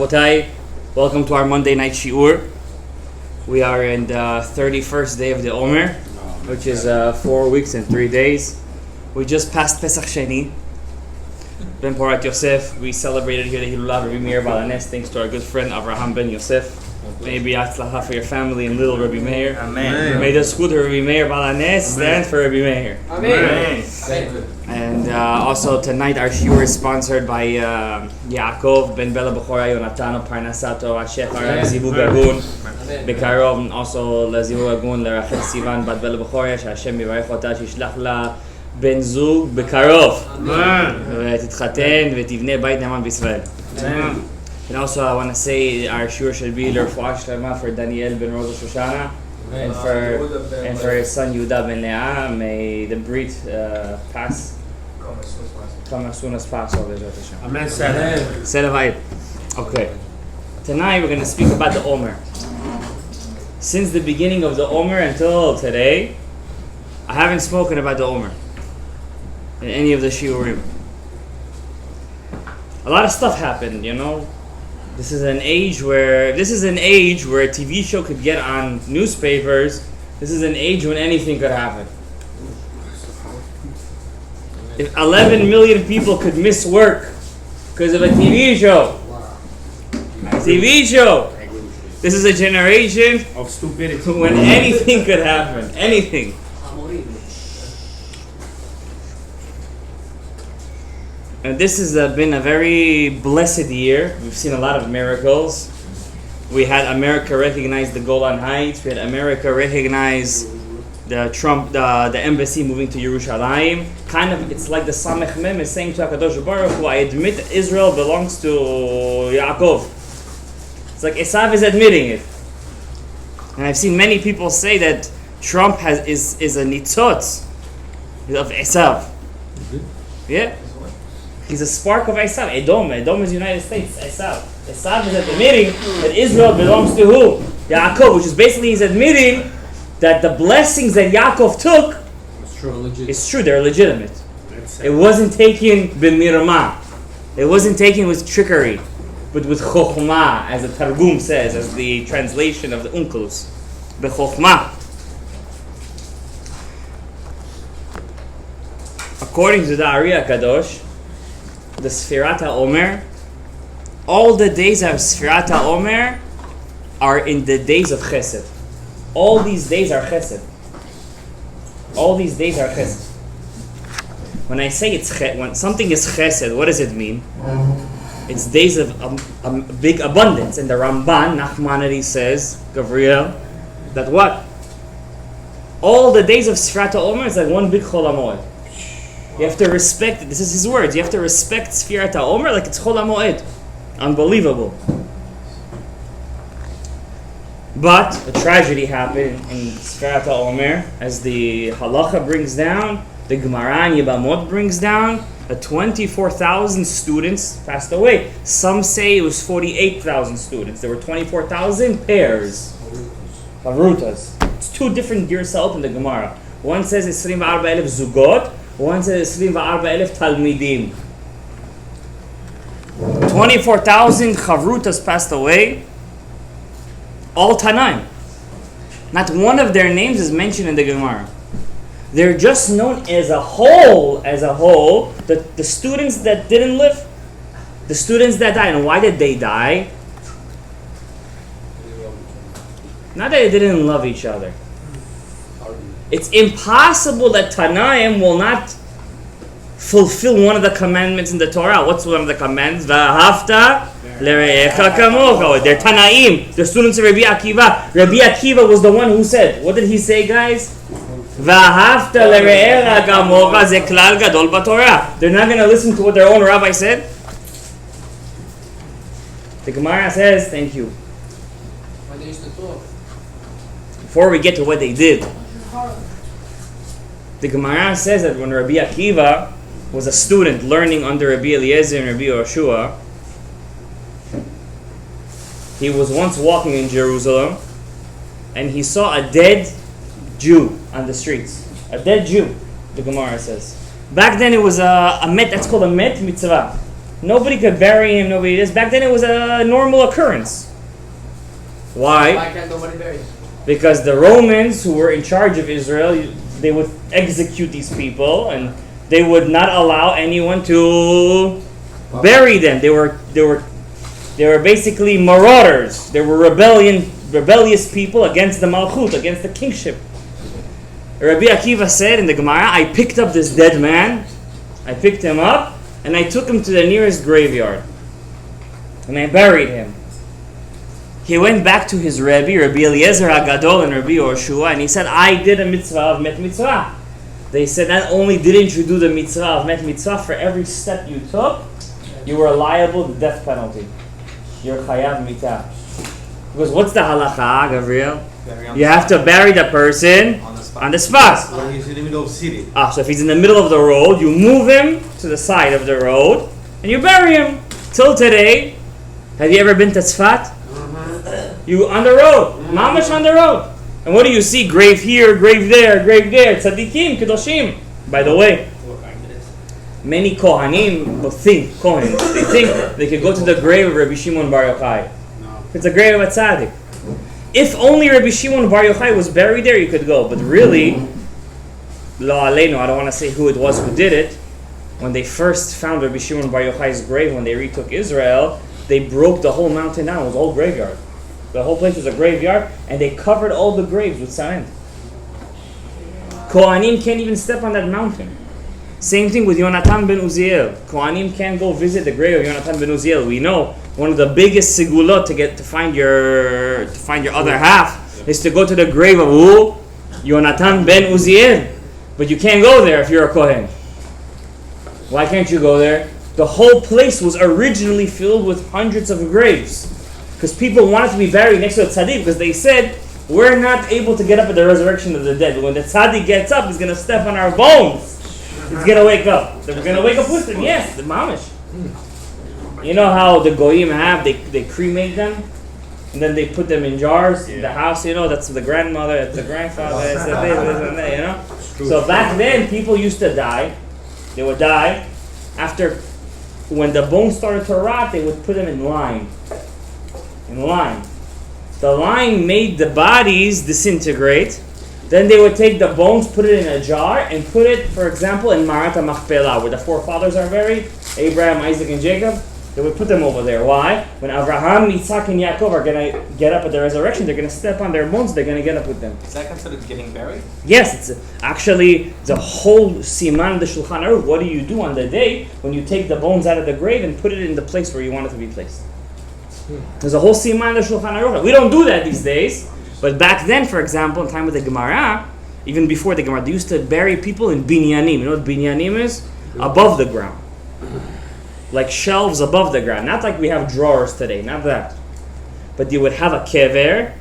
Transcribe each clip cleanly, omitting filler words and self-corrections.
Rabotai, welcome to our Monday night shiur. We are in the 31st day of the Omer, which is 4 weeks and 3 days. We just passed Pesach Sheni. Ben Porat Yosef, we celebrated here the Hilulah Rabbi Meir Balanes, thanks to our good friend Avraham Ben Yosef. Maybe Atzlacha for your family and little Rabbi Meir. Amen. May the schut of Rabbi Meir Balanes stand for Rabbi Meir. Amen. And also tonight our shiur is sponsored by Yaakov Ben Bela Bechora Yonatano Parnasato Ashefar Zivu Gagun Bekarov, and also Zivu Gagun Lerachel Sivan Bat Bela Bechora Hashem Yivarech Ota Shishlach La Ben Zug Bekarov ותתחתן ותבנה בית נאמן בישראל. And also I want to say our shiur should be L'Refuah Shlema for Daniel Ben Rosa Shoshana and for his son Yehuda Ben Leah. May the brit come as soon as possible. Amen. Selavayit. Okay. Tonight we're going to speak about the Omer. Since the beginning of the Omer until today, I haven't spoken about the Omer in any of the shiurim. A lot of stuff happened, you know. This is an age where a TV show could get on newspapers. This is an age when anything could happen. If 11 million people could miss work because of a TV show. TV show. This is a generation of stupidity when anything could happen. Anything. And this has been a very blessed year. We've seen a lot of miracles. We had America recognize the Golan Heights. We had America recognize the embassy moving to Yerushalayim. Kind of, it's like the Samech Mem is saying to HaKadosh Baruch Hu, I admit that Israel belongs to Yaakov. It's like Esav is admitting it. And I've seen many people say that Trump is a nitzot of Esav. Yeah. He's a spark of Esav. Edom is United States. Esav is admitting that Israel belongs to who? Yaakov, which is basically he's admitting that the blessings that Yaakov took is true. They're legitimate. It wasn't taken b'mirma. It wasn't taken with trickery, but with chokhmah, as the Targum says, as the translation of the Unkelus. B'chokhmah. According to the Ari HaKadosh, the Sfirat HaOmer, all the days of Sfirat HaOmer are in the days of Chesed. All these days are Chesed. All these days are Chesed. When I say when something is Chesed, what does it mean? It's days of a big abundance. And the Ramban, Nachmanides says, Gabriel, that what? All the days of Sfirat HaOmer is like one big Chol HaMoed. You have to respect it. This is his words. You have to respect Sfirat HaOmer like it's Chol HaMoed. Unbelievable. But a tragedy happened in Sfirat HaOmer, as the Halacha brings down, the Gemara and Yibamot brings down, that 24,000 students passed away. Some say it was 48,000 students. There were 24,000 pairs. Havrutas. It's two different Girsot in the Gemara. One says 24,000 zugot, one says 24,000 talmidim. 24,000 chavrutas passed away. All Tanaim. Not one of their names is mentioned in the Gemara. They're just known as a whole, the students that didn't live, the students that died. And why did they die? Not that they didn't love each other. It's impossible that Tanaim will not fulfill one of the commandments in the Torah. What's one of the commandments? V'ahavta l're'echa kamocha. They're Tanaim, the students of Rabbi Akiva. Rabbi Akiva was the one who said, what did he say, guys? V'ahavta l're'echa kamocha ze klal gadol b'Torah. They're not going to listen to what their own rabbi said. The Gemara says, thank you. Before we get to what they did, the Gemara says that when Rabbi Akiva was a student learning under Rabbi Eliezer and Rabbi Yoshua, he was once walking in Jerusalem and he saw a dead Jew on the streets. A dead Jew, the Gemara says. Back then it was a met, that's called a met mitzvah. Nobody could bury him. Nobody this. Back then, it was a normal occurrence. Why? Why can't nobody bury him? Because the Romans, who were in charge of Israel, they would execute these people, and they would not allow anyone to bury them. They were basically marauders. They were rebellious people against the Malchut, against the kingship. Rabbi Akiva said in the Gemara, I picked up this dead man, I picked him up, and I took him to the nearest graveyard. And I buried him. He went back to his Rabbi Eliezer HaGadol and Rabbi Yoshua, and he said, I did a mitzvah of met mitzvah. They said, not only didn't you do the mitzvah of met mitzvah, for every step you took, you were liable to the death penalty. You're chayav mitah. Because what's the halacha, Gabriel? You have to bury the person on the spot. When he's in the middle of the city. So if he's in the middle of the road, you move him to the side of the road, and you bury him. Till today, have you ever been to Tzfat? You on the road, mamash on the road. And what do you see? Grave here, grave there, tzaddikim, kedoshim. By the way, many Kohanim will think, they think they could go to the grave of Rabbi Shimon Bar Yochai. It's a grave of a tzaddik. If only Rabbi Shimon Bar Yochai was buried there, you could go. But really, lo aleinu, I don't want to say who it was who did it. When they first found Rabbi Shimon Bar Yochai's grave, when they retook Israel, they broke the whole mountain down. It was all graveyard. The whole place was a graveyard, and they covered all the graves with sand. Kohanim can't even step on that mountain. Same thing with Yonatan ben Uziel. Kohanim can't go visit the grave of Yonatan ben Uziel. We know one of the biggest sigulot to find your other half is to go to the grave of who? Yonatan ben Uziel. But you can't go there if you're a Kohen. Why can't you go there? The whole place was originally filled with hundreds of graves. Because people wanted to be buried next to a tzaddik, because they said, we're not able to get up at the resurrection of the dead. But when the tzaddik gets up, he's going to step on our bones. He's going to wake up. We're going to wake up with him. Yes, the mamish. You know how the goyim have, they cremate them, and then they put them in jars in the house. You know, that's the grandmother, that's the grandfather, that's the this, you know. So back then, people used to die. They would die. After, when the bones started to rot, they would put them in lime. The lime made the bodies disintegrate. Then they would take the bones, put it in a jar, and put it, for example, in Marat HaMachpelah, where the forefathers are buried, Abraham, Isaac, and Jacob. They would put them over there. Why? When Abraham, Yitzhak, and Yaakov are going to get up at the resurrection, they're going to step on their bones, they're going to get up with them. Is that considered getting buried? Yes, it's actually the whole siman, the Shulchan Aruch. What do you do on the day when you take the bones out of the grave and put it in the place where you want it to be placed? There's a whole siman, the Shulchan Aruch. We don't do that these days. But back then, for example, in time of the Gemara, even before the Gemara, they used to bury people in binyanim. You know what binyanim is? Above the ground. Like shelves above the ground. Not like we have drawers today, not that. But you would have a kever,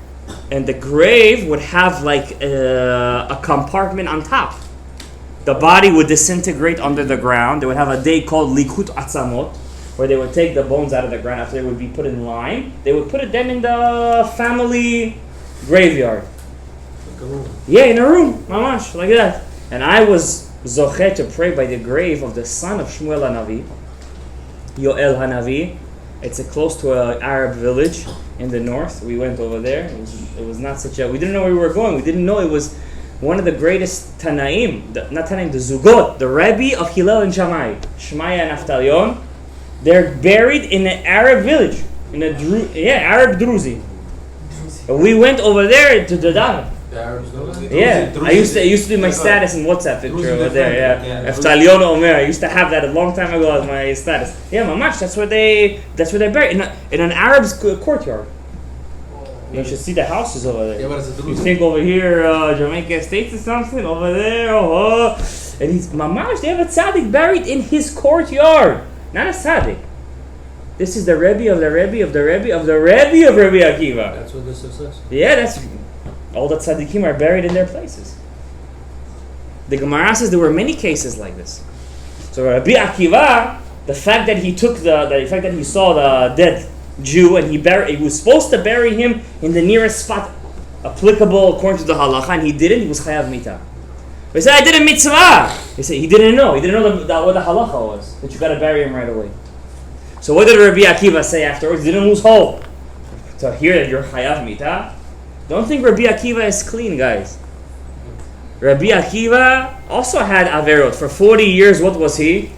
and the grave would have like a compartment on top. The body would disintegrate under the ground. They would have a day called Likut Atzamot, where they would take the bones out of the ground after they would be put in lime. They would put it then in the family graveyard. Yeah, in a room, mamash, like that. And I was zoche to pray by the grave of the son of Shmuel HaNavi, Yoel HaNavi. It's close to an Arab village in the north. We went over there. It was not such a... We didn't know where we were going. We didn't know it was one of the greatest Tanaim, the Zugot, the Rebbe of Hillel and Shammai, Shmaya and Naftalion. They're buried in an Arab village, in a Arab Druzi. We went over there to the daven. Yeah, I used to do my status in WhatsApp picture over there. Yeah, Naftalion Omer. I used to have that a long time ago as my status. Yeah, mamash. That's where they buried in an Arab's courtyard. You should see the houses over there. You think over here, Jamaica Estates or something over there. And he's mamash. They have a tzaddik buried in his courtyard. Not a tzaddik. This is the Rebbe of the Rebbe of the Rebbe of the Rebbe of Rabbi Akiva. That's what this says? Yeah, that's... All the tzaddikim are buried in their places. The Gemara says there were many cases like this. So Rabbi Akiva, the fact that he saw the dead Jew and he was supposed to bury him in the nearest spot applicable according to the halacha, and he didn't, he was chayav mitah. He said, I did a mitzvah. He said he didn't know. He didn't know what the halacha was, that you got to bury him right away. So what did Rabbi Akiva say afterwards? He didn't lose hope. To hear that you're Chayav Mita. Don't think Rabbi Akiva is clean, guys. Rabbi Akiva also had Averot. For 40 years, what was he?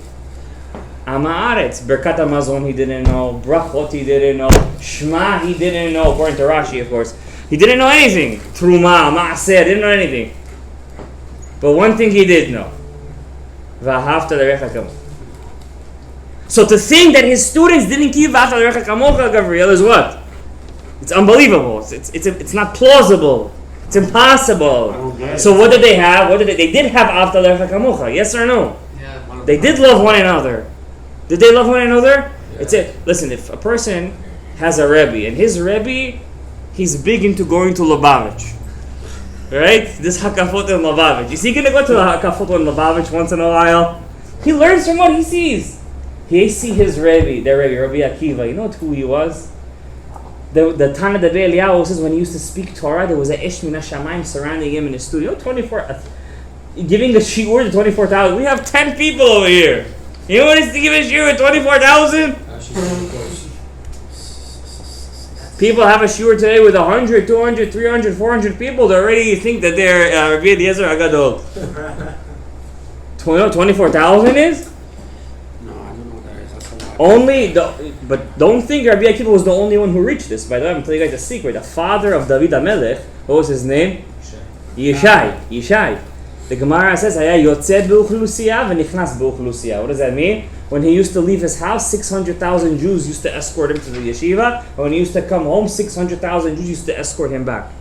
Ama'aretz. Berkat HaMazon he didn't know. Brachot he didn't know. Shema he didn't know. According to Rashi, of course. He didn't know anything. Truma, Ma'aseh, didn't know anything. But one thing he did know. V'ahavta l'recha kamocha. So to think that his students didn't keep V'ahavta l'recha kamocha, Gabriel, is what? It's unbelievable. It's not plausible. It's impossible. So what did they have? They did have V'ahavta l'recha kamocha. Yes or no? Yeah. They did love one another. Did they love one another? Yeah. It's it. Listen, if a person has a Rebbe, and his Rebbe, he's big into going to Lubavitch. Right? This Hakafot in Lubavitch. Is he going to go to the Hakafot in Lubavitch once in a while? He learns from what he sees. He sees his Rebbe, their Rebbe, Rabbi Akiva. You know who he was? The Tana de Eliyahu says when he used to speak Torah, there was a Ish Mina Shamayim surrounding him in his studio. 24, giving a shiur to 24,000. We have 10 people over here. You want us to give a shiur to 24,000? People have a shiur today with 100, 200, 300, 400 people. They already think that they're Rabbi Eliezer Agadol. 24,000 is? No, I don't know what that is. That's a lot. But don't think Rabbi Akiva was the only one who reached this. By the way, I'm telling you guys a secret. The father of David HaMelech, what was his name? Yishai. The Gemara says, "Haya yotzed b'uchlusiya v'nichnas b'uchlusiya." What does that mean? When he used to leave his house, 600,000 Jews used to escort him to the yeshiva. And when he used to come home, 600,000 Jews used to escort him back.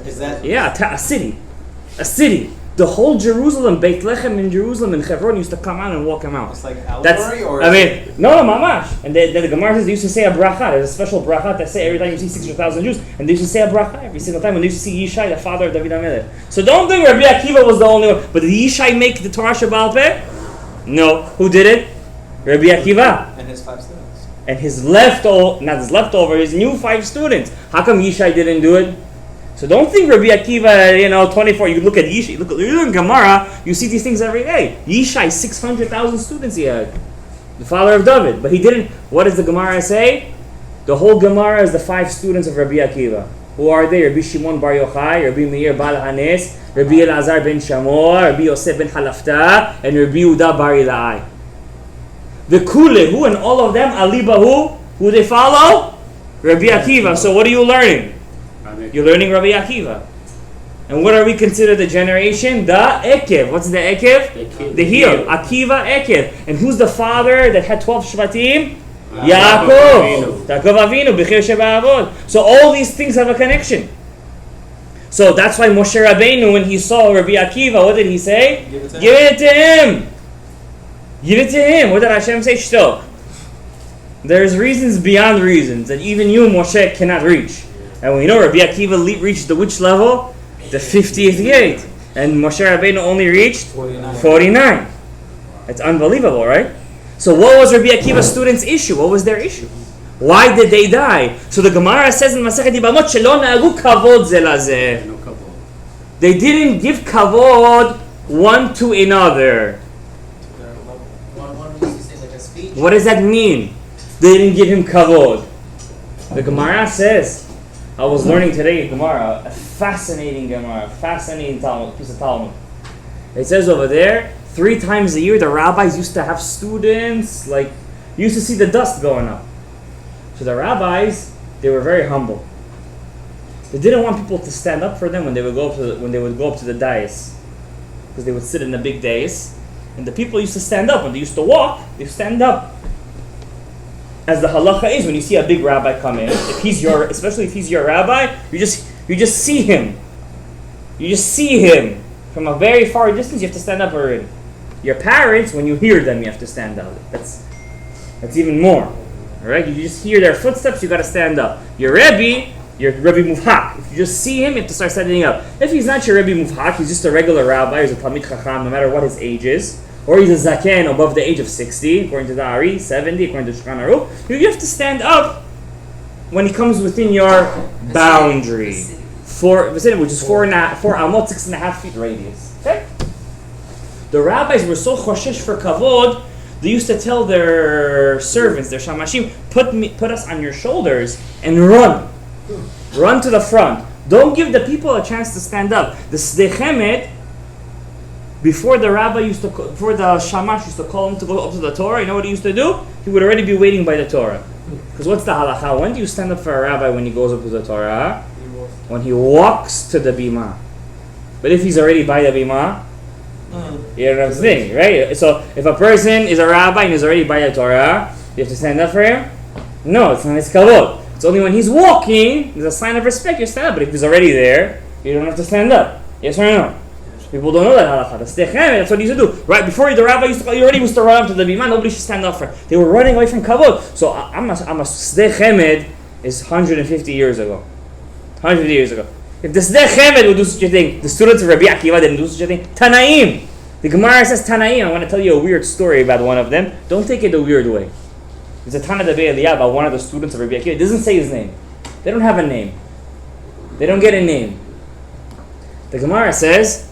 Is that? Yeah, a city. The whole Jerusalem, Beit Lechem in Jerusalem and Hebron used to come out and walk him out. It's like allegory, or no, mamash. And the Gemara says they used to say a bracha. There's a special bracha that say every time you see 600,000 Jews, and they used to say a bracha every single time when they used to see Yishai, the father of David HaMelech. So don't think Rabbi Akiva was the only one. But did Yishai make the Torah Shebaal Peh? No. Who did it? Rabbi Akiva. and his 5 students. And his his new 5 students. How come Yishai didn't do it? So don't think Rabbi Akiva, 24. You look at Yishai, you look at Gemara, you see these things every day. Yishai, 600,000 students he had. The father of David. But he didn't. What does the Gemara say? The whole Gemara is the 5 students of Rabbi Akiva. Who are they? Rabbi Shimon Bar Yochai, Rabbi Meir Bal Hanes, Rabbi Elazar ben Shamor, Rabbi Yosef ben Halafta, and Rabbi Yehuda Bar Ilai. The Kule, who and all of them, Alibahu, who they follow? Rabbi Akiva. So what are you learning? You're learning Rabbi Akiva. And what are we considered the generation? The Ekev. What's the Ekev? The heel. Akiva Ekev. And who's the father that had 12 Shvatim? Yaakov. Yaakov Avinu. Bechir Sheba Avod. So all these things have a connection. So that's why Moshe Rabbeinu, when he saw Rabbi Akiva, what did he say? Give it to him. Give it to him. What did Hashem say? Shto. There's reasons beyond reasons that even you, Moshe, cannot reach. And we know Rabbi Akiva reached the which level? The 50th gate. And Moshe Rabbeinu only reached 49. It's unbelievable, right? So what was Rabbi Akiva's students' issue? What was their issue? Why did they die? So the Gemara says in Masechet Yibamot, Shelo na'agu kavod ze lazeh. They didn't give kavod one to another. What does that mean? They didn't give him kavod. The Gemara says, I was learning today Gemara, a fascinating Gemara, fascinating piece of Talmud. It says over there, 3 times a year the rabbis used to have students, you used to see the dust going up. So the rabbis, they were very humble. They didn't want people to stand up for them when they would go up to the dais, because they would sit in the big dais, and the people used to stand up. When they used to walk, they stand up. As the halacha is, when you see a big rabbi come in, especially if he's your rabbi, you just see him. You just see him from a very far distance. You have to stand up already. Your parents, when you hear them, you have to stand up. That's even more. All right, you just hear their footsteps. You got to stand up. Your Rebbe Muvhak. If you just see him, you have to start standing up. If he's not your Rebbe Muvhak, he's just a regular rabbi. He's a Talmid Chacham, no matter what his age is. Or he's a Zaken above the age of 60, according to the Ari, 70, according to Shulchan Aruch. You have to stand up when he comes within your boundary. Which is 4 amot, 6.5 feet radius. Okay? The rabbis were so choshesh for kavod, they used to tell their servants, their shamashim, put us on your shoulders and run. Run to the front. Don't give the people a chance to stand up. The Sdei Chemed, before the shamash used to call him to go up to the Torah, you know what he used to do? He would already be waiting by the Torah. Because what's the halacha? When do you stand up for a rabbi when he goes up to the Torah? When he walks to the bima. But if he's already by the bima, you know what I'm saying, right? So if a person is a rabbi and is already by the Torah, you have to stand up for him? No, it's not his kavod. It's only when he's walking, there's a sign of respect, you stand up. But if he's already there, you don't have to stand up. Yes or no? People don't know that halacha. That's what he used to do. Right before the rabbi he already used to run up to the bima, nobody should stand up for him. They were running away from kavod. So I'm a Sdei Chemed is 150 years ago. 150 years ago. If the Sdei Chemed would do such a thing, the students of Rabbi Akiva didn't do such a thing. Tanaim. The Gemara says Tanaim. I want to tell you a weird story about one of them. Don't take it the weird way. There's a Tana Debei Eliyah about one of the students of Rabbi Akiva. It doesn't say his name. They don't have a name. They don't get a name. The Gemara says,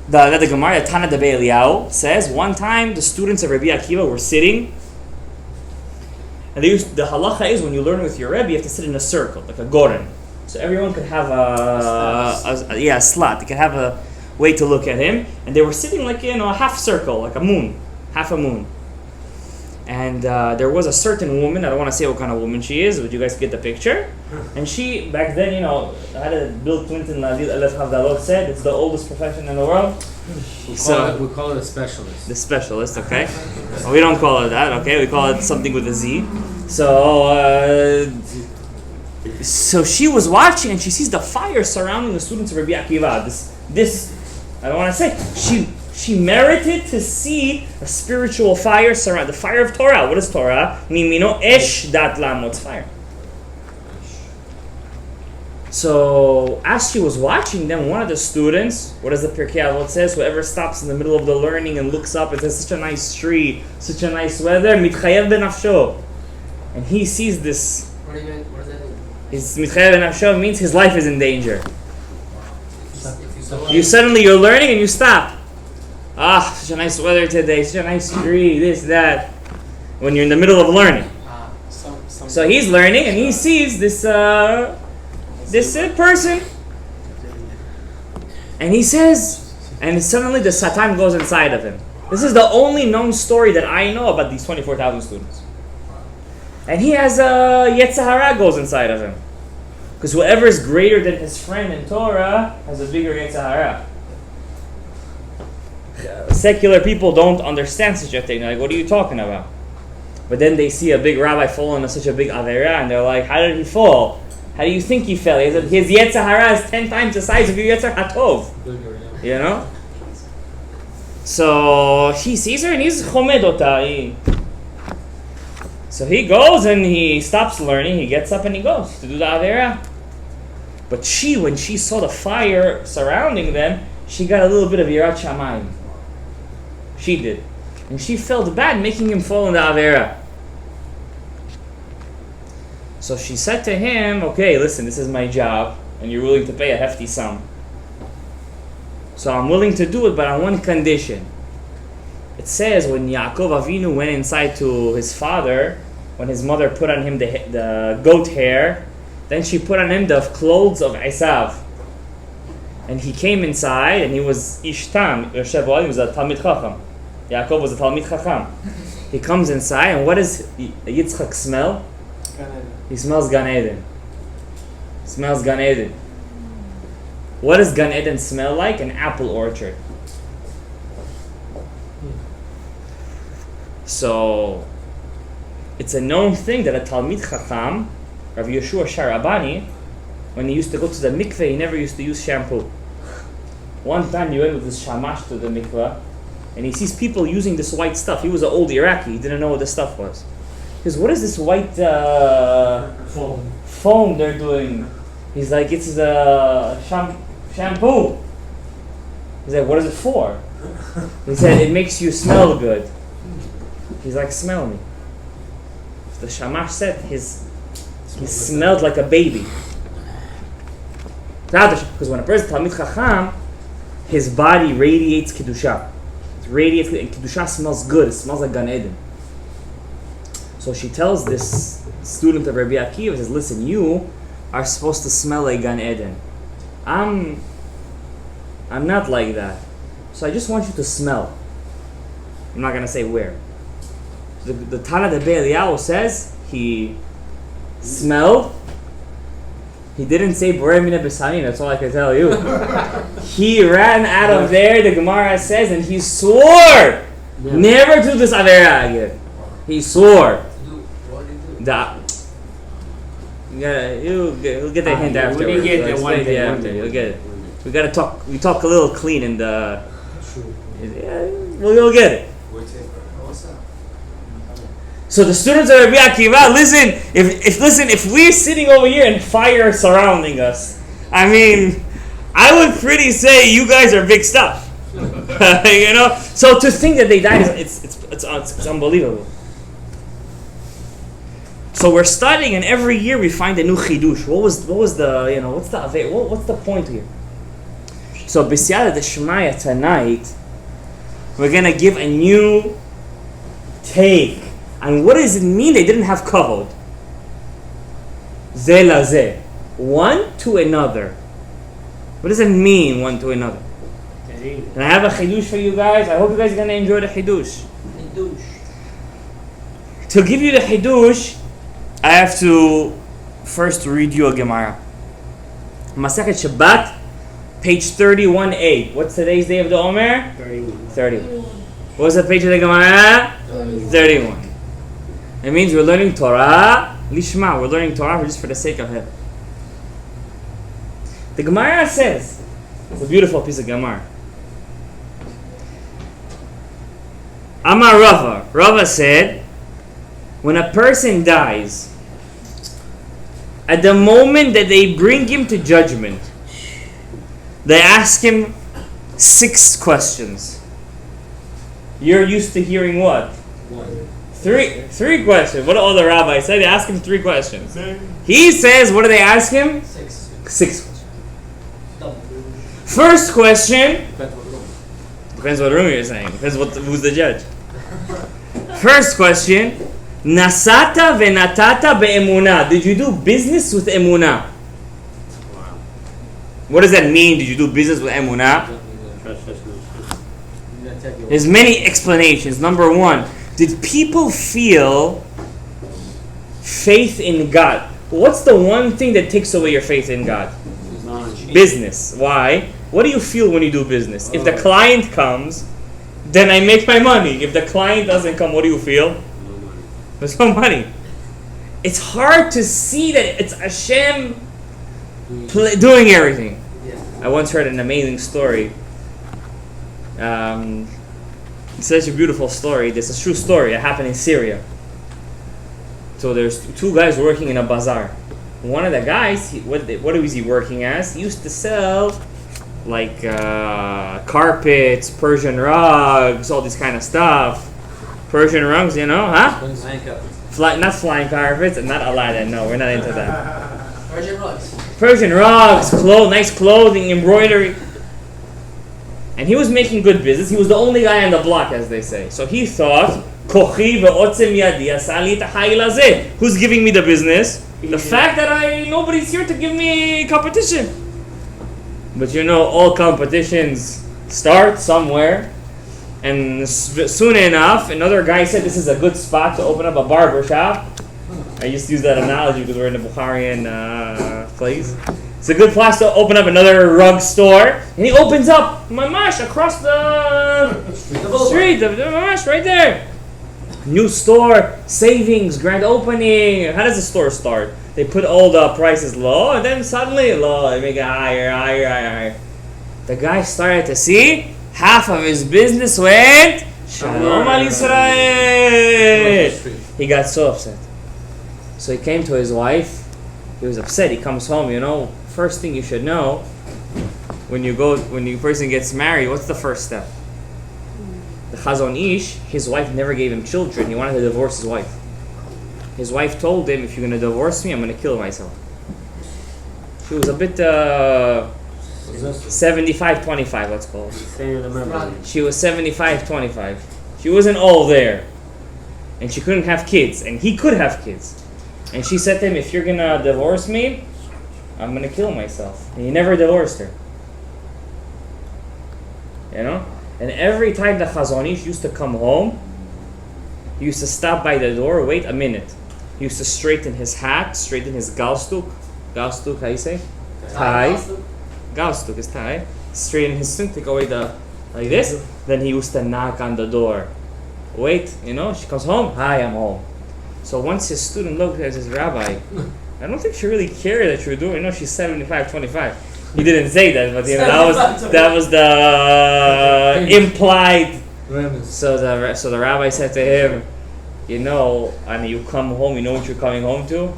the Gemara, Tana Debei Eliyahu says, one time the students of Rabbi Akiva were sitting, and the halacha is when you learn with your Rebbe, you have to sit in a circle, like a goren. So everyone could have a slot. They could have a way to look at him. And they were sitting like a half circle, like a moon, half a moon. And there was a certain woman, I don't want to say what kind of woman she is, but you guys get the picture. And she, back then, Bill Clinton, Elef Havdalot said, it's the oldest profession in the world. We call it a specialist. The specialist, okay. Well, we don't call it that, okay. We call it something with a Z. So she was watching and she sees the fire surrounding the students of Rabbi Akiva. This I don't want to say. She merited to see a spiritual fire surround the fire of Torah. What is Torah? Mimino esh dat lam. What's fire? So as she was watching them, one of the students, what does the Pirkei Avot says? Whoever stops in the middle of the learning and looks up and says, such a nice tree, such a nice weather, mitchayev benafsho. And he sees this. What do you mean? What does that mean? His mitchayev benafsho means his life is in danger. You're learning and you stop. Such a nice weather today, such a nice tree, this, that. When you're in the middle of learning. So he's learning and he sees this person. And he says, and suddenly the Satan goes inside of him. This is the only known story that I know about these 24,000 students. And he has a Yetzer Hara goes inside of him. Because whoever is greater than his friend in Torah has a bigger Yetzer Hara. Secular people don't understand such a thing. They're like, what are you talking about? But then they see a big rabbi fall into such a big Avera and they're like, how did he fall? How do you think he fell? His Yetzer Hara is 10 times the size of your Yetzer Hatov. You know? So he sees her and he's chomed ota. So he goes and he stops learning. He gets up and he goes to do the Avera. But when she saw the fire surrounding them, she got a little bit of Yirat Shamayim. She did. And she felt bad making him fall in the Avera. So she said to him, okay, listen, this is my job, and you're willing to pay a hefty sum. So I'm willing to do it, but on one condition. It says when Yaakov Avinu went inside to his father, when his mother put on him the goat hair, then she put on him the clothes of Esav. And he came inside, and he was Ishtam. He was a Talmid Chacham. Yaakov was a Talmid Chacham. He comes inside, and what does Yitzchak smell? He smells Gan Eden. Smells Gan Eden. What does Gan Eden smell like? An apple orchard. So, it's a known thing that a Talmid Chacham, Rav Yeshua Sharabani, when he used to go to the mikveh, he never used to use shampoo. One time he went with his shamash to the mikveh, and he sees people using this white stuff. He was an old Iraqi, he didn't know what the stuff was. He goes, what is this white foam they're doing? He's like, it's the shampoo. He's like, what is it for? He said, it makes you smell good. He's like, smell me. The shamash said he smelled like a baby. Because when a person is Talmid Chacham, his body radiates Kedusha. It radiates, and Kedusha smells good. It smells like Gan Eden. So she tells this student of Rabbi Akiva, says, listen, you are supposed to smell like Gan Eden. I'm not like that. So I just want you to smell. I'm not going to say where. The Tana de Be'eliyahu says he smelled. He didn't say Borei Mina B'Samin, that's all I can tell you. He ran out of there, the Gemara says, and he swore never to do this Avera again. He swore. You'll get the hint after. When you get there one day, you'll get it. We talk a little clean in the. We'll get it. So the students of Rabbi Akiva, listen. If we're sitting over here and fire surrounding us, I mean, I would pretty say you guys are big stuff. So to think that they died, it's unbelievable. So we're studying, and every year we find a new chidush. What was the what's the point here? So b'siyata d'shmaya tonight, we're gonna give a new take. And what does it mean they didn't have kavod? Ze la ze. One to another. What does it mean, one to another? And I have a chidush for you guys. I hope you guys are going to enjoy the chidush. To give you the chidush, I have to first read you a Gemara. Masechet Shabbat, page 31a. What's today's day of the Omer? 31. What's the page of the Gemara? 31. It means we're learning Torah lishma. We're learning Torah just for the sake of Him. The Gemara says, it's a beautiful piece of Gemara. Amar Rava. Rava said, when a person dies, at the moment that they bring him to judgment, they ask him 6 questions. You're used to hearing what? 1. Three questions. What do all the rabbis say? They ask him 3 questions. He says, what do they ask him? 6 questions. First question. Depends what room you're saying. Depends who's the judge. First question. Nasata venatata be'emunah. Did you do business with emunah? What does that mean? Did you do business with emunah? There's many explanations. Number 1. Did people feel faith in God? What's the one thing that takes away your faith in God? Business. Why? What do you feel when you do business? If the client comes, then I make my money. If the client doesn't come, what do you feel? There's no money. It's hard to see that it's Hashem doing everything. I once heard an amazing story. It's such a beautiful story. This is a true story. It happened in Syria. So there's 2 guys working in a bazaar. One of the guys, what was he working as? He used to sell like carpets, Persian rugs, all this kind of stuff. Persian rugs, huh? Not flying carpets, and not Aladdin. No, we're not into that. Persian rugs, nice clothing, embroidery. And he was making good business. He was the only guy on the block, as they say. So he thought, who's giving me the business? The fact that nobody's here to give me competition. But all competitions start somewhere. And soon enough, another guy said this is a good spot to open up a barber shop. I used to use that analogy because we're in a Bukharian place. It's a good place to open up another rug store. And he opens up Mamash across the street. Mamash right there. New store, savings, grand opening. How does the store start? They put all the prices low, and then suddenly low. They make it higher. The guy started to see half of his business went Shalom al Yisrael. He got so upset. So he came to his wife. He was upset. He comes home. First thing you should know when a person gets married, what's the first step? The Chazon Ish, his wife never gave him children. He wanted to divorce his wife. His wife told him, if you're going to divorce me, I'm going to kill myself. She was a bit 75-25, let's call it. She was 75-25. She wasn't all there. and she couldn't have kids, and he could have kids. And she said to him, if you're gonna divorce me, I'm gonna kill myself. And he never divorced her. You know? And every time the Chazon Ish used to come home, he used to stop by the door, wait a minute. He used to straighten his hat, straighten his galstuk. Galstuk, how you say? Tie. Galstuk is tie. Straighten his suit, take away the, like this. Then he used to knock on the door. Wait, you know, she comes home, hi, I'm home. So once his student looked at his rabbi, I don't think she really cared that you were doing. No, she's 75, 25. He didn't say that, but you know that was the implied. So the rabbi said to him, you know, and you come home. You know what you're coming home to?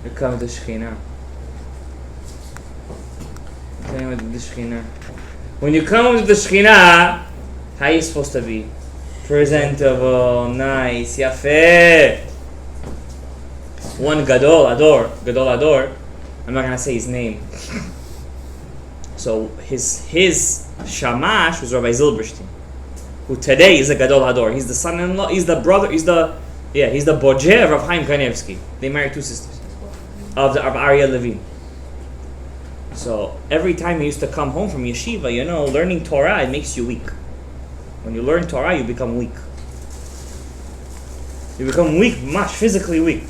You're coming to Shekhinah. You're coming to the Shekhinah. When you come to the Shekhinah, how are you supposed to be? Presentable, nice, yafeh. One Gadol Ador. I'm not gonna say his name. So his shamash was Rabbi Zilberstein, who today is a Gadol Hador. He's the son-in-law. He's the brother. He's the bojer of Rav Chaim Kanevsky. They married two sisters of Aryeh Levine. So every time he used to come home from yeshiva, you know, learning Torah, it makes you weak. When you learn Torah, you become weak. You become weak, much physically weak.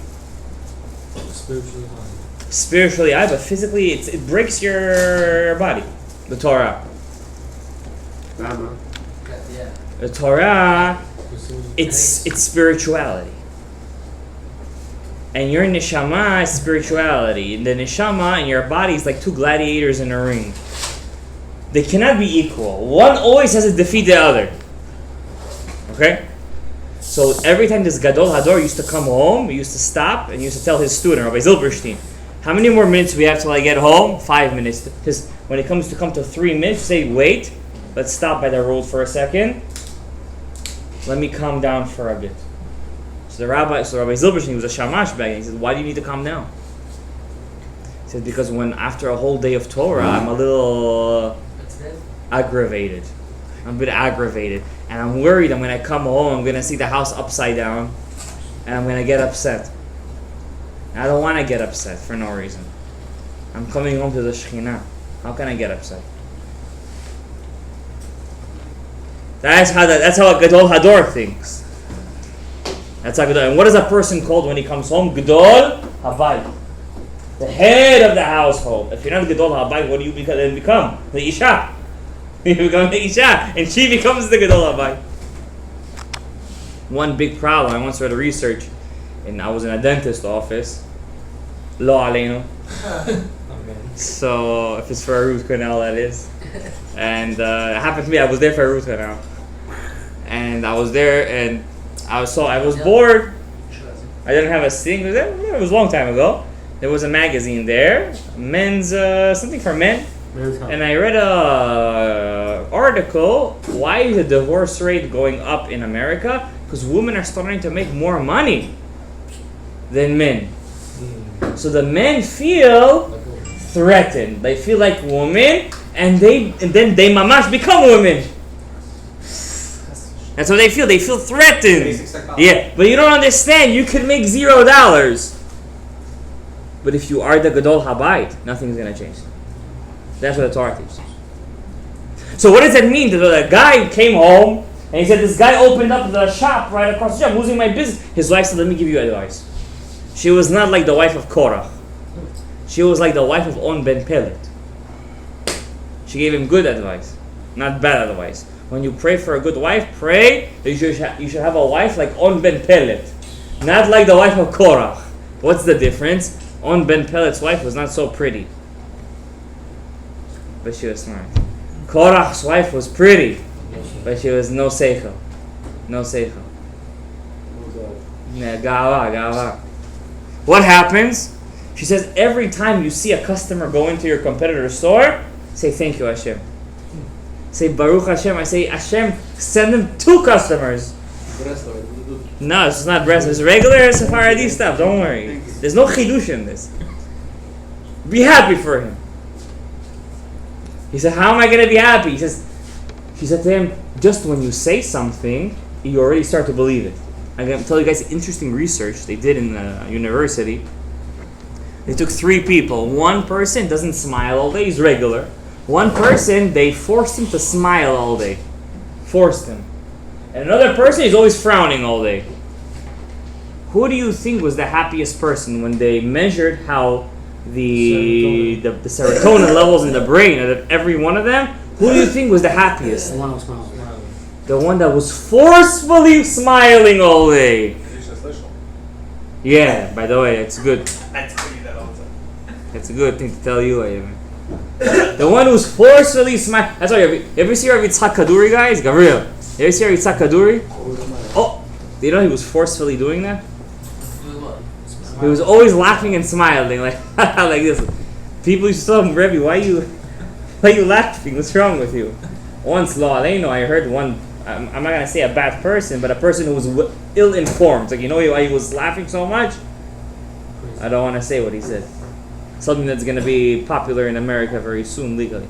Spiritually high, but physically it breaks your body. The Torah. The Torah, it's spirituality. And your neshama is spirituality. And the neshama and your body is like two gladiators in a ring. They cannot be equal. One always has to defeat the other. Okay? So every time this Gadol Hador used to come home, he used to stop and he used to tell his student, Rabbi Zilberstein, how many more minutes we have till I get home? 5 minutes. Because when it comes to 3 minutes, say, wait, let's stop by the road for a second. Let me calm down for a bit. So Rabbi Zilberstein was a shamash back, and he said, why do you need to calm down? He said, because when after a whole day of Torah, I'm a little aggravated. I'm a bit aggravated. And I'm worried that when I come home, I'm going to see the house upside down, and I'm going to get upset. I don't want to get upset for no reason. I'm coming home to the Shekhinah. How can I get upset? That's how a Gadol Hador thinks. That's how Gadol. And what is a person called when he comes home? Gadol Habayit. The head of the household. If you're not Gadol Habayit, what do you become? The Isha. You become the Isha. And she becomes the Gadol Habayit. One big problem, I once read a research, and I was in a dentist office. Lo aleinu. So if it's for a root canal, that is. And it happened to me. I was there for a root canal, and I was there, and I was bored. I didn't have a sink. It was a long time ago. There was a magazine there, men's something for men, and I read a article. Why is the divorce rate going up in America? Because women are starting to make more money than men. So the men feel threatened. They feel like women, and then they mamash become women. That's what they feel. They feel threatened. Yeah, but you don't understand. You could make $0. But if you are the Gadol Habayit, nothing's going to change. That's what the Torah teaches. So what does that mean? The guy came home, and he said, this guy opened up the shop right across the street. I'm losing my business. His wife said, let me give you advice. She was not like the wife of Korach. She was like the wife of On Ben Pelet. She gave him good advice, not bad advice. When you pray for a good wife, pray that you should have a wife like On Ben Pelet, not like the wife of Korach. What's the difference? On Ben Pelet's wife was not so pretty, but she was smart. Korach's wife was pretty, but she was no seichel. No seichel. Gava. What happens? She says, every time you see a customer go into your competitor's store, say, thank you, Hashem. Say, Baruch Hashem. I say, Hashem, send them 2 customers. No, it's not breast. It's regular Sephardi stuff. Don't worry. There's no chidush in this. Be happy for him. He said, how am I going to be happy? She said to him, just when you say something, you already start to believe it. I'm going to tell you guys interesting research they did in the university. They took 3 people. One person doesn't smile all day, he's regular. One person, they forced him to smile all day. Forced him. And another person is always frowning all day. Who do you think was the happiest person when they measured how the serotonin levels in the brain of every one of them? Who do you think was the happiest? The one who smiles. The one that was forcefully smiling all day. Yeah, by the way, it's good. It's a good thing to tell you, Ivan. The one who's forcefully smiling. That's why you ever see our Yitzhak Kaduri guys? Gabriel. You ever see our Yitzhak Kaduri? Oh, do you know he was forcefully doing that? He was always laughing and smiling like like this. People used to tell him, Rebbe, why you laughing? What's wrong with you? Once, lo aleinu, I heard one. I'm not gonna say a bad person, but a person who was ill-informed. Like, you know why he was laughing so much? I don't want to say what he said. Something that's gonna be popular in America very soon legally.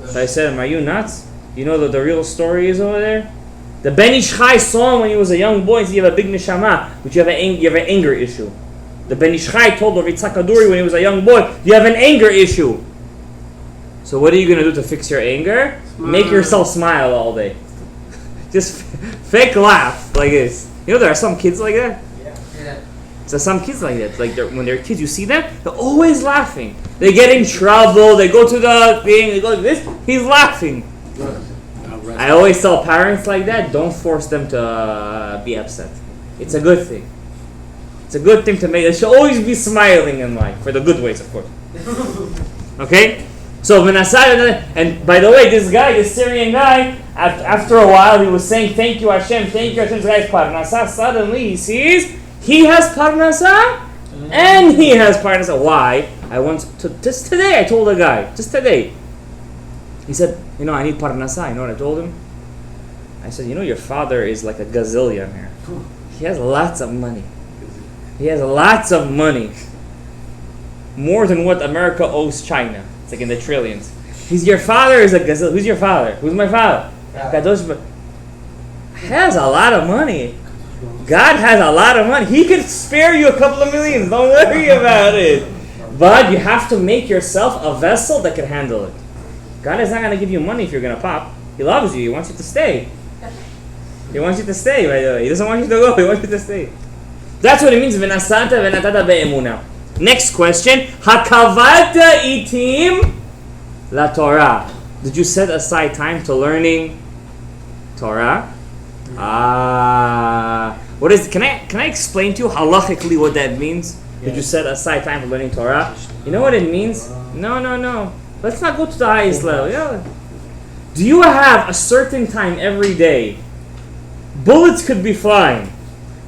So I said to him, are you nuts? You know what the real story is over there? The Ben Ish Chai saw him when he was a young boy and said, you have a big neshama, but you have an anger issue. The Ben Ish Chai told Rav Yitzhak Kaduri when he was a young boy, you have an anger issue. So what are you going to do to fix your anger? Smile. Make yourself smile all day. Just fake laugh like this. You know there are some kids like that? Yeah. So some kids like that. Like when they're kids, you see them, they're always laughing. They get in trouble, they go to the thing, they go like this, he's laughing. I always tell parents like that, don't force them to be upset. It's a good thing. It's a good thing to make. They should always be smiling in life, for the good ways, of course. Okay? So, and by the way, this guy, this Syrian guy, after a while, he was saying, thank you Hashem, this guy's Parnasa. Suddenly, he sees, he has Parnasa, and he has Parnasa. Why? Just today, I told a guy, just today. He said, I need Parnasa. You know what I told him? I said, your father is like a gazillionaire. He has lots of money. He has lots of money. More than what America owes China. It's like in the trillions. Your father is a gazelle. Who's your father? Who's my father? Kadosh has a lot of money. God has a lot of money. He could spare you a couple of millions. Don't worry about it. But you have to make yourself a vessel that can handle it. God is not going to give you money if you're going to pop. He loves you. He wants you to stay. He wants you to stay, by the way. He doesn't want you to go. He wants you to stay. That's what it means. V'nasata v'natata be'emuna. Next question. Hakavata itim la Torah. Did you set aside time to learning Torah? What is? Can I explain to you halachically what that means? Did you set aside time for learning Torah? You know what it means? No. Let's not go to the highest level. Yeah. Do you have a certain time every day? Bullets could be flying.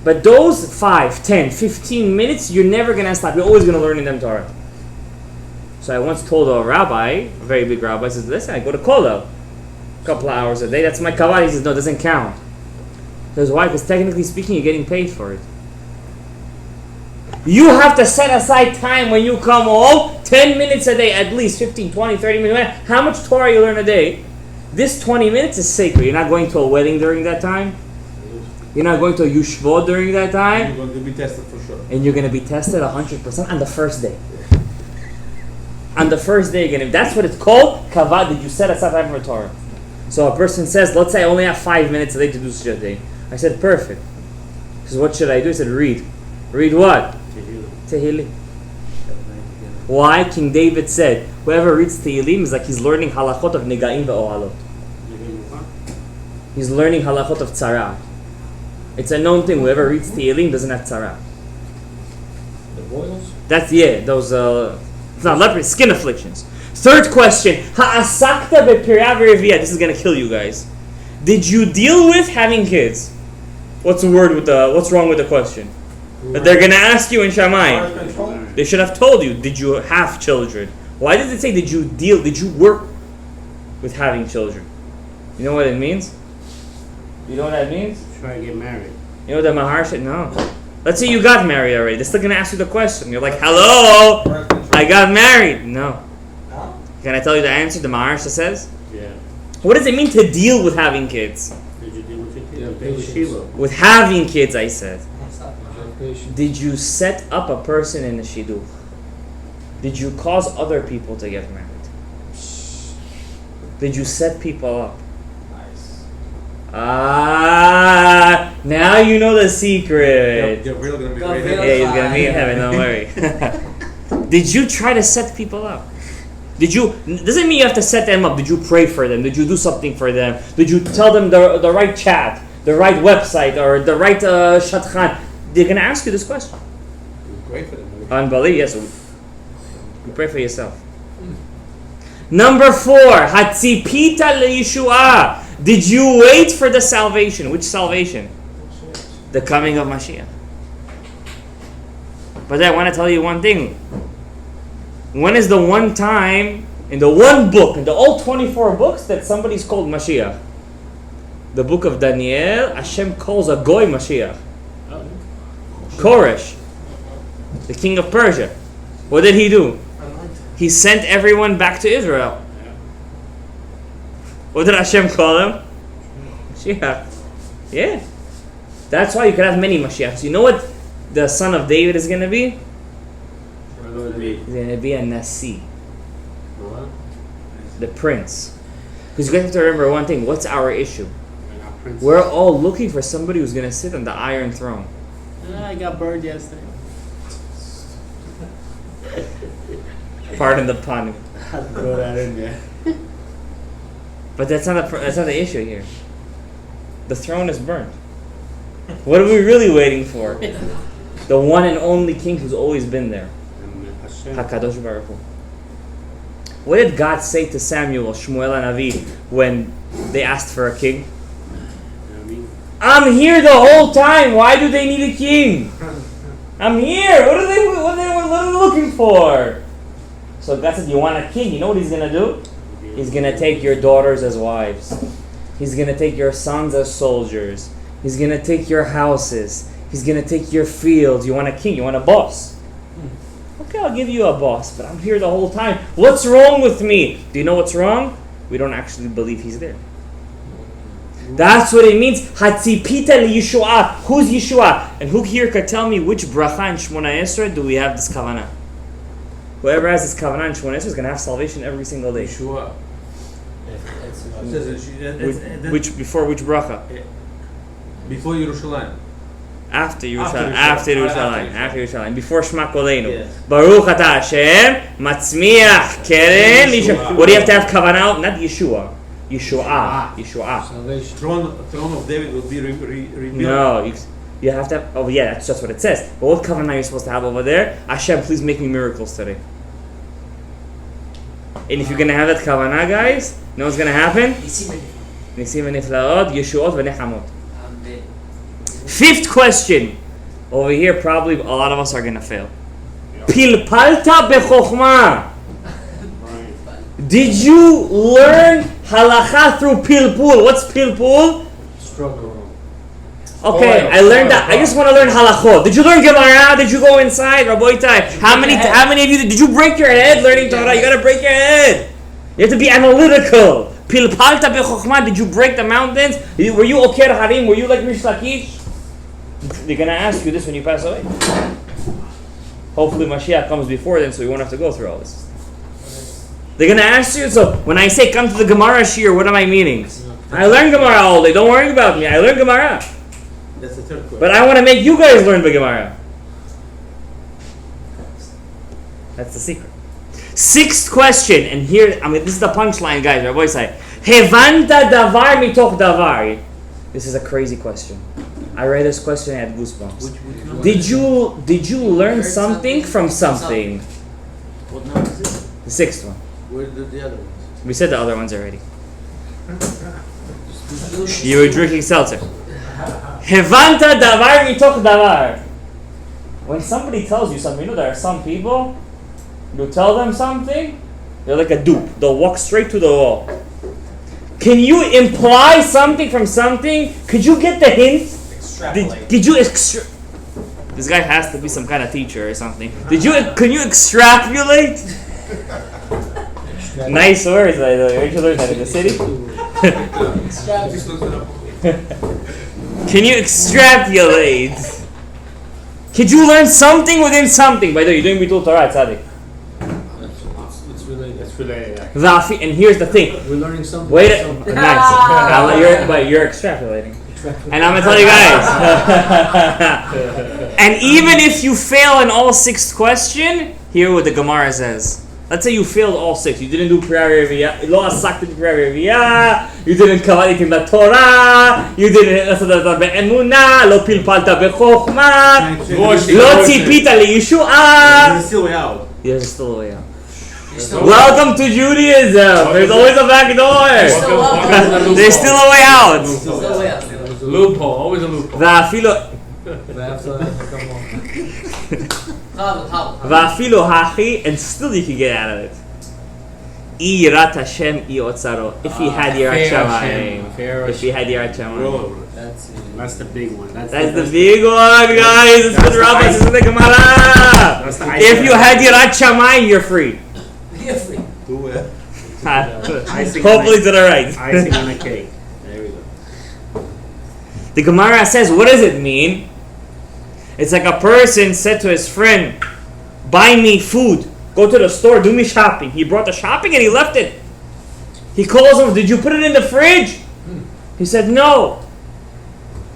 But those 5, 10, 15 minutes, you're never going to stop. You're always going to learn in them Torah. So I once told a rabbi, a very big rabbi, I said, listen, I go to kollel a couple of hours a day. That's my kavod. He says, no, it doesn't count. Because why? Because technically speaking, you're getting paid for it. You have to set aside time when you come home, 10 minutes a day, at least 15, 20, 30 minutes. How much Torah you learn a day? This 20 minutes is sacred. You're not going to a wedding during that time. You're not going to a yeshivot during that time. You're going to be tested for sure. And you're going to be tested 100% on the first day. On the first day, again, that's what it's called. Kavod, did you set aside time for Torah? So a person says, let's say I only have 5 minutes a day to do such a thing. I said, perfect. He says, what should I do? I said, read. Read what? Tehillim. Why? King David said, whoever reads Tehillim is like he's learning halachot of Negaim ve'ohalot. He's learning halachot of tzara. It's a known thing. Whoever reads Tehillim doesn't have tzara. The boils? That's, those, it's not leprosy, skin afflictions. Third question. Ha'asakta be'pirah v'reviyah. This is going to kill you guys. Did you deal with having kids? What's wrong with the question? That they're going to ask you in Shamayim. They should have told you, did you have children? Why does it say, did you work with having children? You know what it means? You know what that means? Try to get married. You know the Maharsha? No. Let's say you got married already. They're still going to ask you the question. You're like, hello, I got married. No. Can I tell you the answer the Maharsha says? Yeah. What does it mean to deal with having kids? Did you deal with your kids? With having kids, I said. Patience. Did you set up a person in a shidduch? Did you cause other people to get married? Did you set people up? Nice. Ah, now you know the secret. You're really gonna be Gabriel. ready. Yeah, he's gonna be in heaven, don't worry. Did you try to set people up? Did you, doesn't mean you have to set them up. Did you pray for them? Did you do something for them? Did you tell them the right chat, the right website, or the right shatchan? They're gonna ask you this question. Pray for them. Unbelievable, yes. You pray for yourself. Number 4, Hatzipita leYeshua. Did you wait for the salvation? Which salvation? The coming of Mashiach. But I want to tell you one thing. When is the one time in the one book, in the all 24 books, that somebody's called Mashiach? The book of Daniel, Hashem calls a goy Mashiach. Koresh, the king of Persia. What did he do? He sent everyone back to Israel. What did Hashem call him? Mashiach. Yeah. That's why you could have many Mashiachs. You know what the son of David is going to be? He's going to be a Nasi, the prince. Because you guys have to remember one thing. What's our issue? We're all looking for somebody who's going to sit on the Iron Throne. I got burned yesterday. Pardon the pun. Throw that in there. But that's not the issue here. The throne is burned. What are we really waiting for? The one and only king who's always been there. HaKadosh Baruch Hu. What did God say to Samuel, Shmuel and Avi, when they asked for a king? I'm here the whole time. Why do they need a king? I'm here. What are they looking for? So God said, you want a king? You know what he's going to do? He's going to take your daughters as wives. He's going to take your sons as soldiers. He's going to take your houses. He's going to take your fields. You want a king? You want a boss? Okay, I'll give you a boss, but I'm here the whole time. What's wrong with me? Do you know what's wrong? We don't actually believe he's there. That's what it means. Hatzipita leYeshua. Who's Yeshua? And who here could tell me which bracha in Shmona Esrei do we have this kavanah? Whoever has this kavanah in Shmona Esrei is going to have salvation every single day. Yeshua. Which before which bracha? Before Yerushalayim. After Yerushalayim. After After Yerushalayim. Before Shema Koleinu. Yes. Baruch Ata Hashem Matzmiach Keren Yeshua. What do you have to have kavanah? Not Yeshua. Yeshua. Salvation. Throne of David will be rebuilt. No, you have to have, oh yeah, that's just what it says. But what kavanah are you supposed to have over there? Hashem, please make me miracles today. And if you're going to have that kavanah, guys, you know what's going to happen? Nisim v'niflaot, Yeshuot v'nechamot. 5th question. Over here, probably a lot of us are going to fail. Pilpalta bechokhmah. Did you learn halacha through pilpul? What's pilpul? Struggle. Okay, I learned that. I just want to learn halachot. Did you learn Gemara? Did you go inside? Raboitai, how many of you did you break your head learning Torah? You got to break your head. You have to be analytical. Pilpalta bechokhmah. Did you break the mountains? Were you oker harim? Were you like Rish Lakish? They're gonna ask you this when you pass away. Hopefully Mashiach comes before then, so we won't have to go through all this. They're gonna ask you. So when I say come to the Gemara shir, what am I meaning? I learn Gemara all day. Don't worry about me. I learn Gemara. That's the third question. But I want to make you guys learn the Gemara. That's the secret. 6th question, and here, this is the punchline, guys. Rabbi say, Hevanta davar mitoch davar. This is a crazy question. I read this question and I had goosebumps. Did you learn something from something? What number is it? The 6th one. Where did the other ones? We said the other ones already. You were drinking seltzer. Hevanta davar mitoch davar. When somebody tells you something, you know there are some people, you tell them something, they're like a dupe. They'll walk straight to the wall. Can you imply something from something? Could you get the hint? Extrapolate. Did you This guy has to be some kind of teacher or something. Can you extrapolate? Nice words, by the way. Where'd you learn that, in the city? Can you extrapolate? Could you learn something within something? By the way, you're doing Bitul Torah, Tzadik. It's related. It's related. And here's the thing. We're learning something. Wait a nice. But you're extrapolating. And I'm gonna tell you guys. And even if you fail in all 6 questions, hear what the Gemara says. Let's say you failed all 6. You didn't do Priya Reviyah. Lo asakti Priya Reviyah. You didn't kavali in the Torah. You didn't be'emunah. Lo pilpalta bechokhmah. Lo tzipita liyeshuah. There's still way out. There's still a way out. Welcome to Judaism. There's always a back door. There's still a way out. Still a way out. Loophole, always a loophole. Va'afilo hachi, and still you can get out of it. Yirat Hashem iotzaro. If he had Yirat Shamayim. If he had Yirat Shamayim. That's the big one. That's the big one, guys. It's with Rabbah. This is the Gemara. If you had Yirat Shamayim, you're free. You're free. Hopefully to the right. Icing on a cake. There we go. The Gemara says, what does it mean? It's like a person said to his friend, buy me food. Go to the store, do me shopping. He brought the shopping and he left it. He calls him, did you put it in the fridge? He said, no.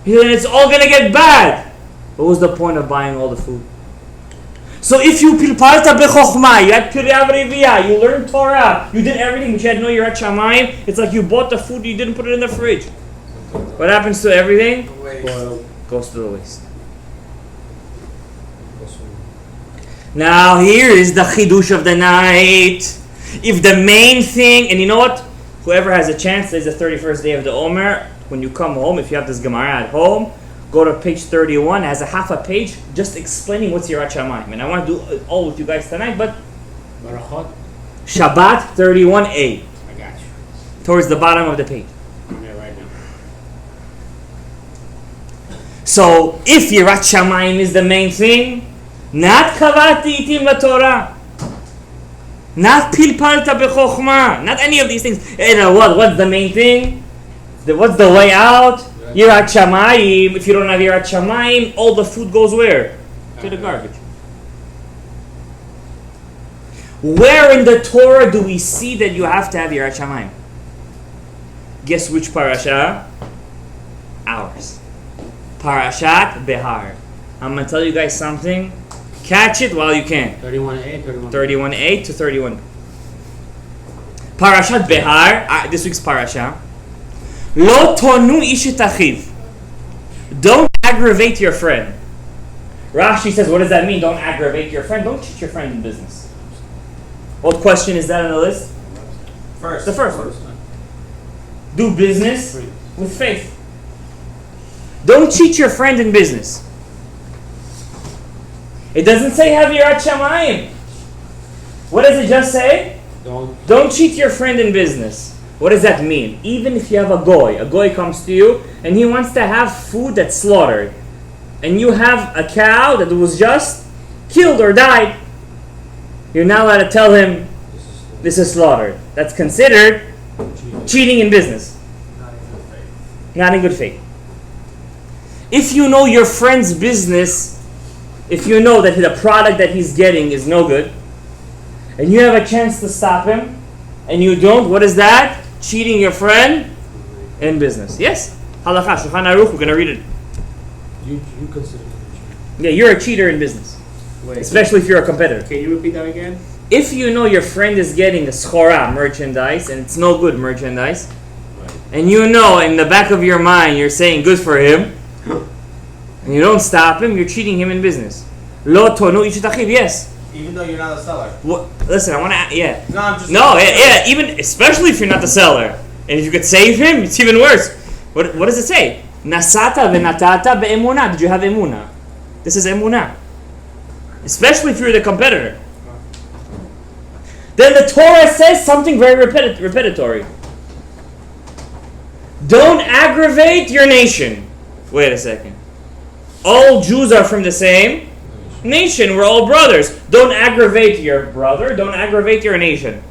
He said, it's all going to get bad. What was the point of buying all the food? So if you pilpalta bechokhmah, you had Pirya Reviyah, you learned Torah, you did everything, but you had no Yirat Shamayim, it's like you bought the food, you didn't put it in the fridge. What happens to everything? Goes to the waste. Now here is the chidush of the night. If the main thing, and you know what? Whoever has a chance, there's the 31st day of the Omer. When you come home, if you have this Gemara at home, go to page 31. It has a half a page just explaining what's Yirat Shamayim. And I want to do it all with you guys tonight, but Barachot. Shabbat 31a. I got you. Towards the bottom of the page. I'm here right now. So if Yirat Shamayim is the main thing, not kavati itim laTorah, not pilpalta bechokhmah, not any of these things. What's the main thing? What's the way out? Yirat Shamayim. If you don't have Yirat Shamayim, all the food goes where? To the garbage. Where in the Torah do we see that you have to have Yirat Shamayim? Guess which parasha? Ours. Parashat Behar. I'm going to tell you guys something. Catch it while you can. 31A, 31a to 31. Parashat Behar, this week's parasha. Lo tonu ish et achiv. Don't aggravate your friend. Rashi says, what does that mean? Don't aggravate your friend. Don't cheat your friend in business. What question is that on the list? First. The first one. Do business with faith. Don't cheat your friend in business. It doesn't say have Yirat Shamayim. What does it just say? Don't cheat your friend in business. What does that mean? Even if you have a goy comes to you and he wants to have food that's slaughtered, and you have a cow that was just killed or died, you're not allowed to tell him this is slaughtered. That's considered cheating in business. Not in good faith. If you know your friend's business, if you know that the product that he's getting is no good, and you have a chance to stop him, and you don't, what is that? Cheating your friend in business. Yes? Halakha, Shulchan Aruch, we're going to read it. You consider it a cheat. Yeah, you're a cheater in business. Wait, Especially if you're a competitor. can you repeat that again? If you know your friend is getting a schora, merchandise, and it's no good merchandise, and you know in the back of your mind you're saying good for him, and you don't stop him, you're cheating him in business. Lo tonu ish et achiv, yes. Even though you're not a seller. Listen, I want to, yeah. No, I'm just. No, yeah, even, especially if you're not the seller. And if you could save him, it's even worse. What does it say? Nasata v'natata be'emunah. Did you have emunah? This is emunah. Especially if you're the competitor. Then the Torah says something very repetitory. Don't aggravate your nation. Wait a second. All Jews are from the same nation. We're all brothers. Don't aggravate your brother. Don't aggravate your nation.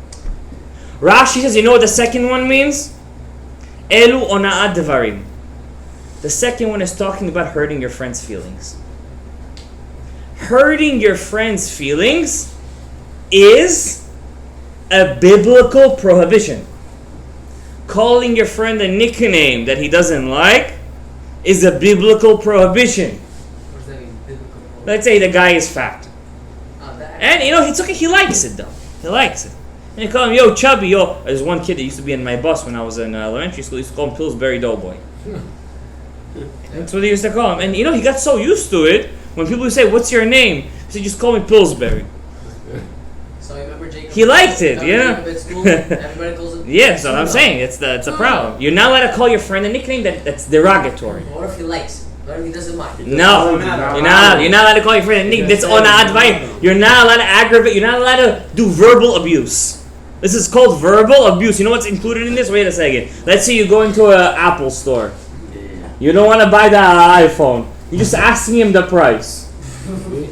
Rashi says, you know what the second one means? Elu ona'at devarim. The second one is talking about hurting your friend's feelings. Hurting your friend's feelings is a biblical prohibition. Calling your friend a nickname that he doesn't like is a biblical prohibition. What's that mean? Biblical. Let's say the guy is fat. That. And it's okay, he likes it though. He likes it. And you call him, yo, chubby, yo. There's one kid that used to be in my bus when I was in elementary school. He used to call him Pillsbury Doughboy. That's what they used to call him. And he got so used to it, when people would say, what's your name? He said, just call me Pillsbury. So you remember Jacob? He liked it, yeah. Jacob at school, everybody calls him. Yeah, so I'm saying, it's a problem. You're not allowed to call your friend a nickname that's derogatory. What if he likes it? What if he doesn't mind? No, you're not allowed to call your friend a nickname that's on advice. You're not allowed to aggravate, you're not allowed to do verbal abuse. This is called verbal abuse. You know what's included in this? Wait a second. Let's say you go into an Apple store. You don't want to buy the iPhone. You're just asking him the price.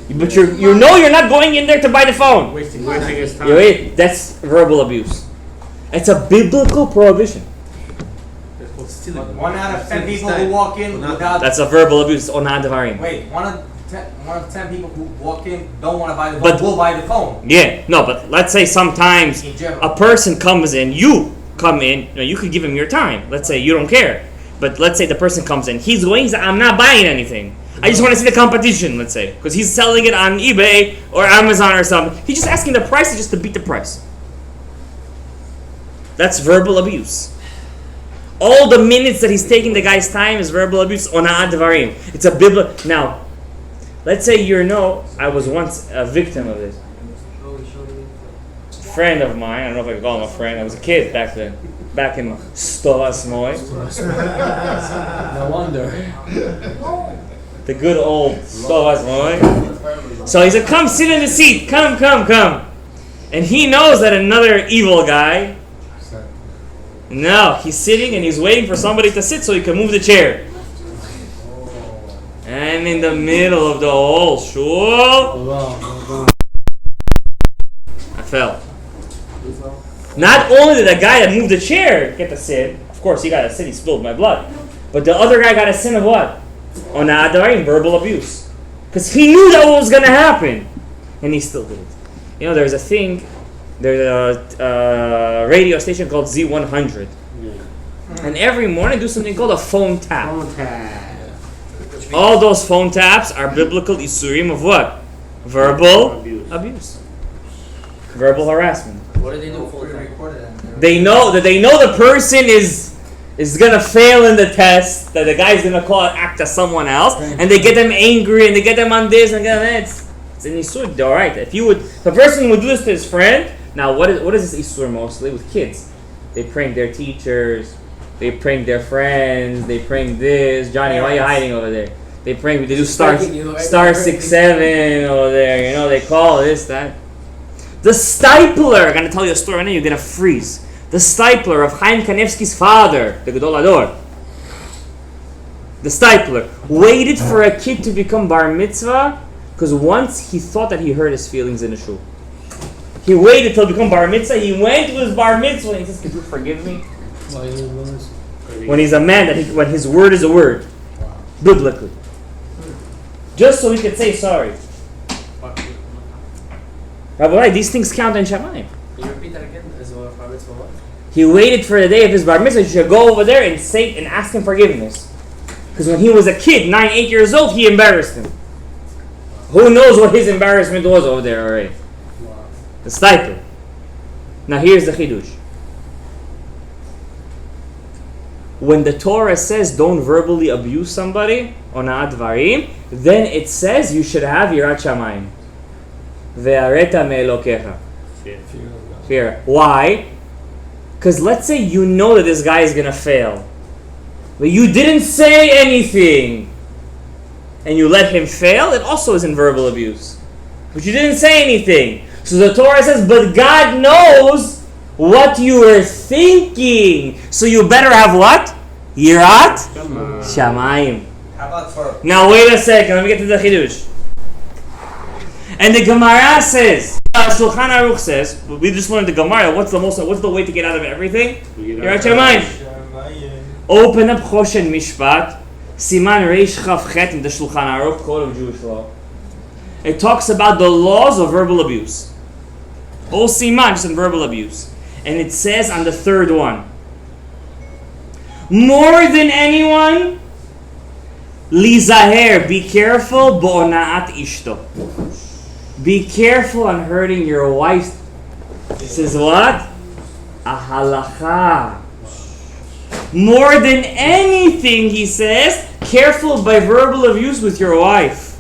But you're not going in there to buy the phone. Wasting his time. That's verbal abuse. It's a biblical prohibition. That's called stealing. But 1 out of 10 people who walk in without. That's a verbal abuse. On advarim. Wait, 1 out of 10 people who walk in don't want to buy the phone. Will buy the phone. Yeah, no, but let's say sometimes In general. a person comes in, you come in, you could give him your time. Let's say you don't care. But let's say the person comes in, he's like, I'm not buying anything. I just want to see the competition, let's say. Because he's selling it on eBay or Amazon or something. He's just asking the price just to beat the price. That's verbal abuse. All the minutes that he's taking the guy's time is verbal abuse. Ona'at dvarim. It's a biblical. Now, let's say I was once a victim of this. A friend of mine, I don't know if I could call him a friend. I was a kid back then. Back in Stovas Moy. No wonder. The good old Stovas Moy. So he said, come sit in the seat. Come. And he knows that another evil guy. No, he's sitting and he's waiting for somebody to sit so he can move the chair. And in the middle of the whole shul, I fell. Not only did the guy that moved the chair get the sin, of course he got a sin, he spilled my blood, but the other guy got a sin of what? On verbal abuse. Because he knew that what was going to happen. And he still did it. There's a radio station called Z100. And every morning do something called a phone tap. All those phone taps are biblical isurim of what? Verbal abuse. Verbal harassment. What do they do for They know the person is gonna fail in the test, that the guy's gonna act as someone else, and they get them angry and they get them on this and get them it's an isur, alright. If the person would do this to his friend, now what is this isur mostly with kids? They prank their teachers, they prank their friends, they prank this. Johnny, why are you hiding over there? They do star 6-7 over there, they call this, that. The stipler, I'm going to tell you a story right now, you're going to freeze. The stipler of Chaim Kanevsky's father, the Gadol Ador, the stipler, waited for a kid to become bar mitzvah because once he thought that he hurt his feelings in the shul. He waited till become bar mitzvah, he went to his bar mitzvah and he says, could you forgive me? When he's a man, when his word is a word, biblically. Just so he could say sorry. Rabbi, these things count in Shamayim. Can you repeat that again? What? He waited for the day of his bar mitzvah. He should go over there and say and ask him forgiveness. Because when he was a kid, 9-8 years old, he embarrassed him. Who knows what his embarrassment was over there already? Wow. The stipler. Now here's the chidush. When the Torah says don't verbally abuse somebody on advarim, then it says you should have yirat shamayim. Ve'areta me'elokecha. Fear. Why? Because let's say you know that this guy is going to fail. But you didn't say anything. And you let him fail, it also is in verbal abuse. But you didn't say anything. So the Torah says, but God knows what you were thinking. So you better have what? Yirat Shamayim. How about for... Now wait a second, let me get to the Chidush. And the Gemara says, Shulchan Aruch says, we just learned the Gemara, what's the way to get out of everything? Yirat Shamayim. Open up Choshen Mishpat, Siman Reish Chav Chet in the Shulchan Aruch Code of Jewish Law. It talks about the laws of verbal abuse. Whole Siman just on verbal abuse. And it says on the third one, more than anyone, Lizaher, be careful, bo'ona'at ishto. Be careful on hurting your wife. This is what? A halacha. More than anything, he says, careful by verbal abuse with your wife.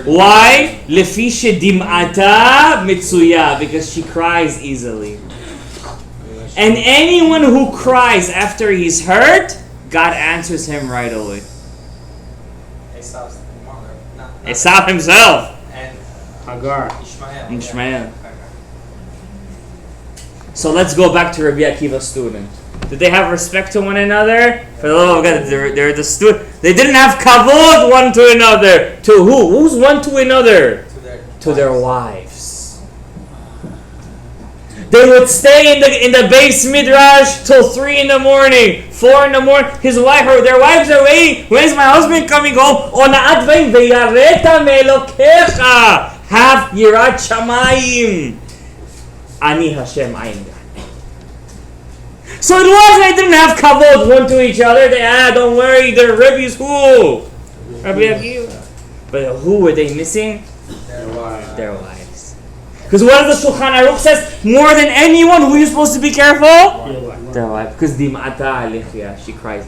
Why? Lefi shedim'ata mitzuya, because she cries easily. And anyone who cries after he's hurt, God answers him right away. Esau's mother, not Esau himself. and Hagar. Ishmael. Ishmael. So let's go back to Rabbi Akiva's student. Did they have respect to one another? For the love of God, they're the student. They didn't have kavod one to another. To who? Who's one to another? To their wives. They would stay in the base midrash till 3 in the morning, 4 in the morning. Their wives are waiting. When's my husband coming home? Have yirat shamayim. Ani Hashem ayin. So it wasn't they didn't have kavod one to each other. They don't worry, their Rebbe's who? Rabbi Akiva. But who were they missing? Their wives. Because what does the Shulchan Aruch says? More than anyone, who are you supposed to be careful? Their wife. Because dim'ata alichya, she cries.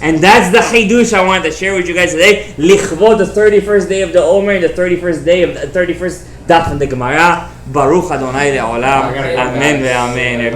And that's the chidush I wanted to share with you guys today. Lichvod, the 31st day of the Omer, the 31st day of the 31st daf in the Gemara. Baruch Adonai le'olam. Amen ve'amen.